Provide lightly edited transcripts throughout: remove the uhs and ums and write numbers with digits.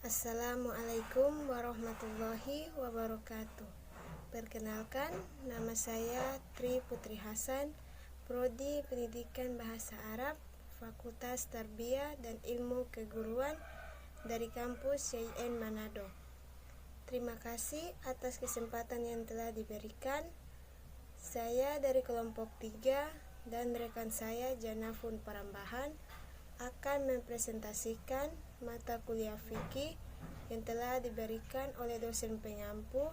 Assalamualaikum warahmatullahi wabarakatuh. Perkenalkan, nama saya Tri Putri Hasan, Prodi Pendidikan Bahasa Arab, Fakultas Tarbiyah dan Ilmu Keguruan dari kampus YIN Manado. Terima kasih atas kesempatan yang telah diberikan. Saya dari kelompok 3 dan rekan saya Janafun Parambahan akan mempresentasikan mata kuliah fikih yang telah diberikan oleh dosen pengampu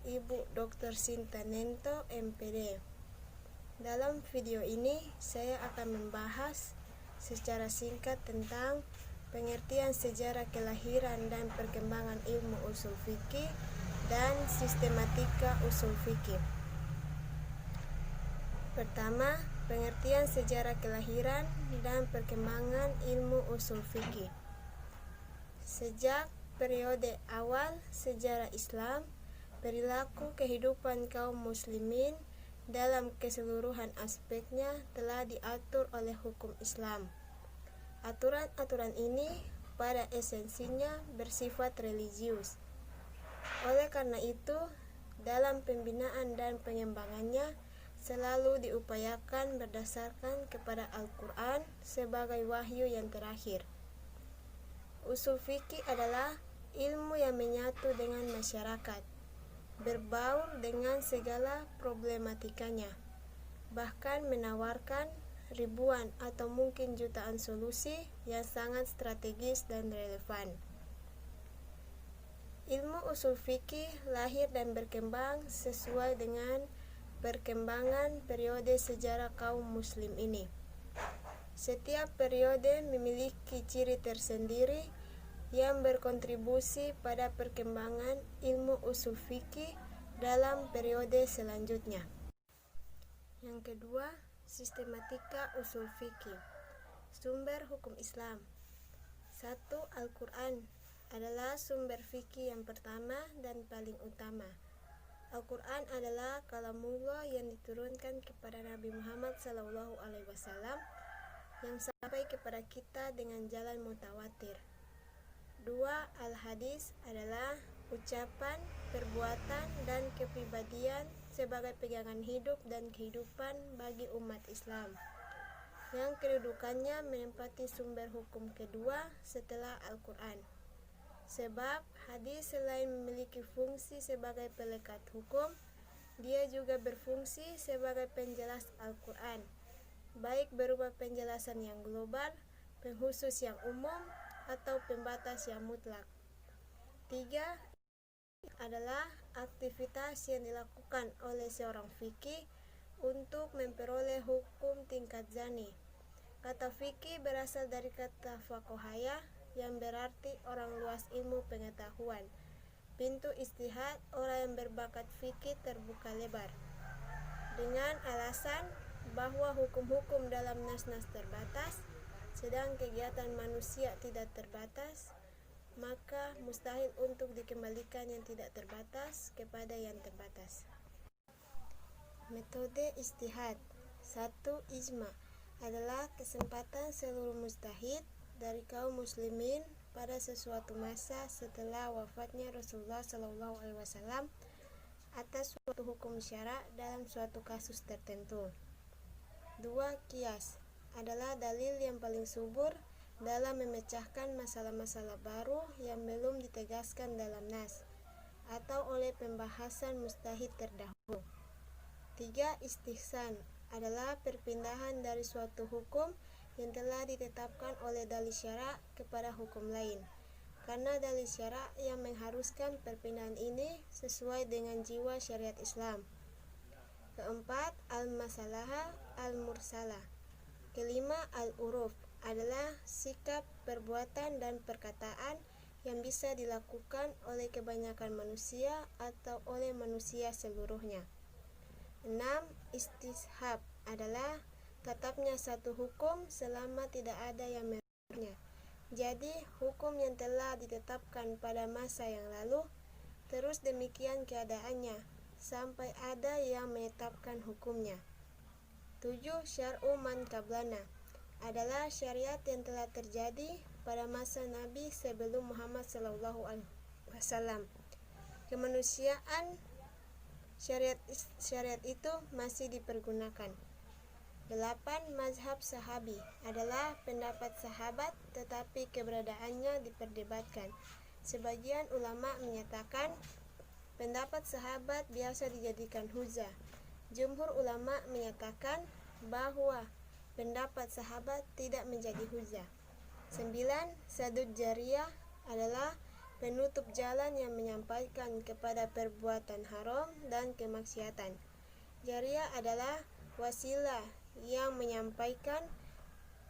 Ibu Dr. Sinta Nento, MPD. Dalam video ini saya akan membahas secara singkat tentang pengertian sejarah kelahiran dan perkembangan ilmu usul fikih dan sistematika usul fikih. Pertama, pengertian sejarah kelahiran dan perkembangan ilmu usul fikih. Sejak periode awal sejarah Islam, perilaku kehidupan kaum muslimin dalam keseluruhan aspeknya telah diatur oleh hukum Islam. Aturan-aturan ini pada esensinya bersifat religius. Oleh karena itu, dalam pembinaan dan pengembangannya selalu diupayakan berdasarkan kepada Al-Quran sebagai wahyu yang terakhir. Usul fikih adalah ilmu yang menyatu dengan masyarakat, berbaur dengan segala problematikanya, bahkan menawarkan ribuan atau mungkin jutaan solusi yang sangat strategis dan relevan. Ilmu usul fikih lahir dan berkembang sesuai dengan perkembangan periode sejarah kaum muslim ini. Setiap periode memiliki ciri tersendiri yang berkontribusi pada perkembangan ilmu usul fikih dalam periode selanjutnya. Yang kedua, sistematika usul fikih. Sumber hukum Islam. 1. Al-Quran adalah sumber fikih yang pertama dan paling utama. Al-Quran adalah kalamullah yang diturunkan kepada Nabi Muhammad SAW yang sampai kepada kita dengan jalan mutawatir. 2. Al-Hadis adalah ucapan, perbuatan, dan kepribadian sebagai pegangan hidup dan kehidupan bagi umat Islam, yang kedudukannya menempati sumber hukum kedua setelah Al-Quran. Sebab hadis selain memiliki fungsi sebagai pelekat hukum, dia juga berfungsi sebagai penjelas Al-Quran, baik berupa penjelasan yang global, pengkhusus yang umum, atau pembatas yang mutlak. 3. Adalah aktivitas yang dilakukan oleh seorang fikih untuk memperoleh hukum tingkat zani. Kata fikih berasal dari kata faqohaya yang berarti orang luas ilmu pengetahuan. Pintu istihad orang yang berbakat fikih terbuka lebar. Dengan alasan bahwa hukum-hukum dalam nas-nas terbatas, sedang kegiatan manusia tidak terbatas, maka mustahil untuk dikembalikan yang tidak terbatas kepada yang terbatas. Metode istihad. 1. Ijma adalah kesempatan seluruh mujtahid dari kaum muslimin pada sesuatu masa setelah wafatnya Rasulullah SAW atas suatu hukum syara dalam suatu kasus tertentu. 2. Qiyas adalah dalil yang paling subur dalam memecahkan masalah-masalah baru yang belum ditegaskan dalam nas atau oleh pembahasan mustahid terdahulu. 3. Istihsan adalah perpindahan dari suatu hukum yang telah ditetapkan oleh dalil syara kepada hukum lain, karena dalil syara yang mengharuskan perpindahan ini sesuai dengan jiwa syariat Islam. 4. Al-masalah al-mursalah. 5. Al-uruf adalah sikap, perbuatan, dan perkataan yang bisa dilakukan oleh kebanyakan manusia atau oleh manusia seluruhnya. 6. Istishab adalah tetapnya satu hukum selama tidak ada yang merubahnya. Jadi, hukum yang telah ditetapkan pada masa yang lalu, terus demikian keadaannya, sampai ada yang menetapkan hukumnya. 7. Syar'u man qablana adalah syariat yang telah terjadi pada masa Nabi sebelum Muhammad SAW. Kemanusiaan syariat itu masih dipergunakan. 8. Mazhab sahabi adalah pendapat sahabat, tetapi keberadaannya diperdebatkan. Sebagian ulama menyatakan pendapat sahabat biasa dijadikan hujah. Jumhur ulama menyatakan bahwa pendapat sahabat tidak menjadi hujah. 9. Sadud jariyah adalah penutup jalan yang menyampaikan kepada perbuatan haram dan kemaksiatan. Jariyah adalah wasilah yang menyampaikan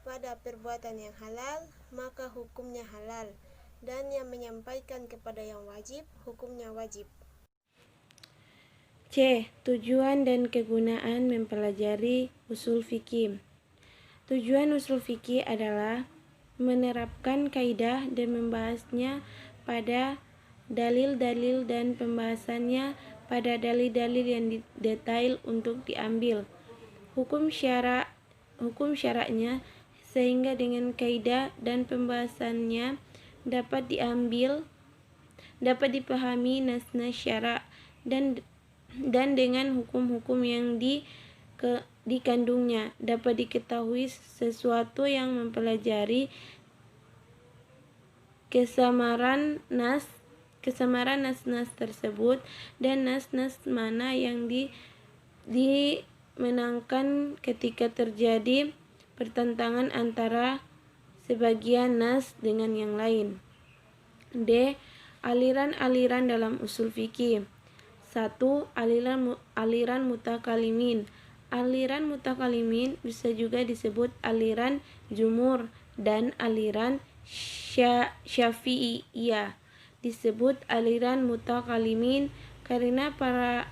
pada perbuatan yang halal, maka hukumnya halal, dan yang menyampaikan kepada yang wajib, hukumnya wajib. C. Tujuan dan kegunaan mempelajari usul fikih. Tujuan usul fikih adalah menerapkan kaidah dan membahasnya pada dalil-dalil dan pembahasannya pada dalil-dalil yang detail untuk diambil hukum syaraknya, sehingga dengan kaidah dan pembahasannya dapat dipahami nas-nas syarak dan dengan hukum-hukum yang dikandungnya dapat diketahui sesuatu yang mempelajari kesamaran nas-nas tersebut dan nas-nas mana yang dimenangkan ketika terjadi pertentangan antara sebagian nas dengan yang lain. D. Aliran-aliran dalam usul fikih. 1. Aliran mutakalimin. Aliran mutakalimin bisa juga disebut aliran jumhur dan aliran syafi'iyah. Disebut aliran mutakalimin karena para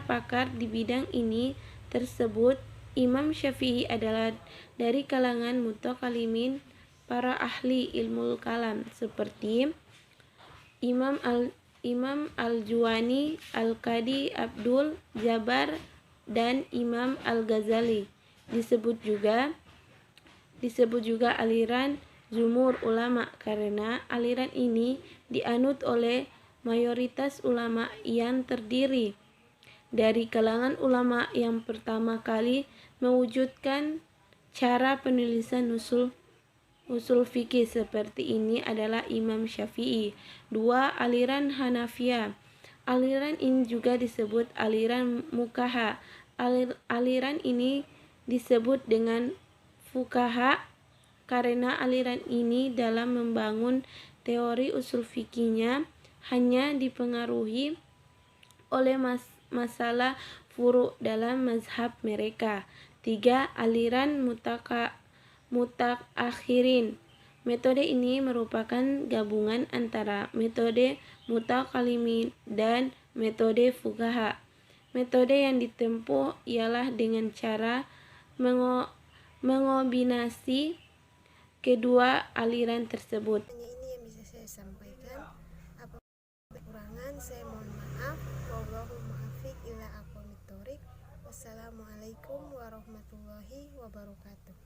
pakar di bidang ini tersebut. Imam Syafi'i adalah dari kalangan mutakalimin, para ahli ilmu kalam seperti Imam Al-Juwani, Al-Qadi Abdul Jabbar, dan Imam Al-Ghazali. Disebut juga aliran jumhur ulama karena aliran ini dianut oleh mayoritas ulama yang terdiri dari kalangan ulama yang pertama kali mewujudkan cara penulisan usul fikih seperti ini adalah Imam Syafi'i. 2. Aliran Hanafiyah. Aliran ini juga disebut aliran mukaha. Aliran ini disebut dengan fukaha karena aliran ini dalam membangun teori usul fikihnya hanya dipengaruhi oleh masalah furu' dalam mazhab mereka. 3. Aliran mutakhirin. Metode ini merupakan gabungan antara metode mutakalimin dan metode fuqaha. Metode yang ditempuh ialah dengan cara mengombinasi kedua aliran tersebut. Hanya ini yang bisa saya sampaikan. Apabila kekurangan, saya mohon maaf. Wallahu muwaffiq ila aqwamit thoriq. Wassalamualaikum warahmatullahi wabarakatuh.